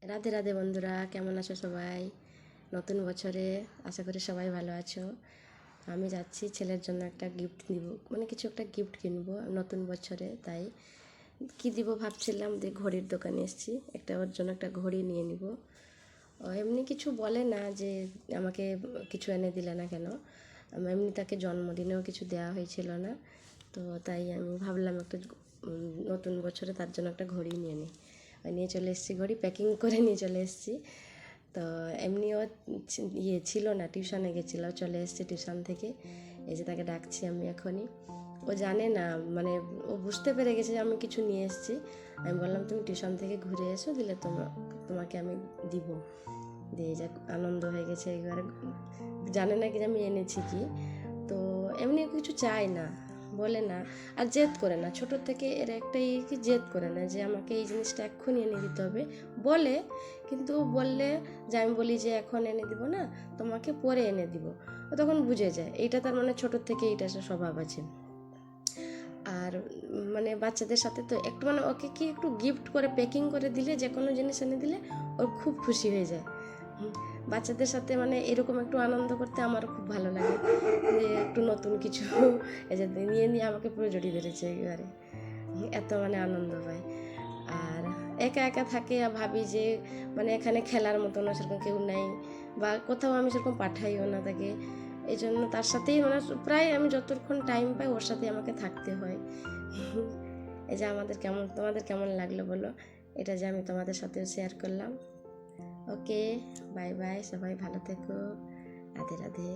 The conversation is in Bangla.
রাধে রাধে বন্ধুরা, কেমন আছো সবাই? নতুন বছরে আশা করি সবাই ভালো আছো। আমি যাচ্ছি ছেলের জন্য একটা গিফট দিব, মানে কিছু একটা গিফট কিনবো নতুন বছরে। তাই কি দিব ভাবছিলাম, যে ঘড়ির দোকানে এসেছি, একটা ওর জন্য একটা ঘড়ি নিয়ে নিব। ও এমনি কিছু বলে না যে আমাকে কিছু এনে দিলে না কেন। এমনি তাকে জন্মদিনেও কিছু দেওয়া হয়েছিল না, তো তাই আমি ভাবলাম একটা নতুন বছরে তার জন্য একটা ঘড়ি নিয়ে নিই। নিয়ে চলে এসেছি, ঘড়ি প্যাকিং করে নিয়ে চলে এসেছি। তো এমনিও ছিল না, টিউশনে গেছিলো, চলে এসেছি টিউশন থেকে। এই যে তাকে ডাকছি আমি এখনই। ও জানে না, মানে ও বুঝতে পেরে গেছে যে আমি কিছু নিয়ে এসেছি। আমি বললাম তুমি টিউশন থেকে ঘুরে এসো, দিলে তোমাকে আমি দিব। দিয়ে যাক, আনন্দ হয়ে গেছে এবারে। জানে না কি যে আমি এনেছি কি। তো এমনি কিছু চাই না, বলে না, আর জেদ করে না। ছোটোর থেকে এর একটাই কি, জেদ করে না যে আমাকে এই জিনিসটা এক্ষুনি এনে দিতে হবে। বলে, কিন্তু বললে যে আমি বলি যে এখন এনে দিব না, তোমাকে পরে এনে দিব, ও তখন বুঝে যায়। এইটা তার মানে ছোটোর থেকে এইটা স্বভাব আছে। আর মানে বাচ্চাদের সাথে তো একটু মানে ওকে কি একটু গিফট করে প্যাকিং করে দিলে, যে কোনো জিনিস এনে দিলে ওর খুব খুশি হয়ে যায়। বাচ্চাদের সাথে মানে এরকম একটু আনন্দ করতে আমারও খুব ভালো লাগে, যে একটু নতুন কিছু এই যে নিয়ে নিয়ে আমাকে পুরো জড়িয়ে ধরেছে এবারে। এত মানে আনন্দ পায়। আর একা একা থাকে, আর ভাবি যে মানে এখানে খেলার মতন সেরকম কেউ নেই, বা কোথাও আমি সেরকম পাঠাইও না তাকে। এই জন্য তার সাথেই মানে প্রায় আমি যতক্ষণ টাইম পাই ওর সাথেই আমাকে থাকতে হয়। এই যে তোমাদের কেমন লাগলো বলো, এটা যে আমি তোমাদের সাথেও শেয়ার করলাম। ওকে, বাই বাই, সবাই ভালো থেকো। রাধে রাধে।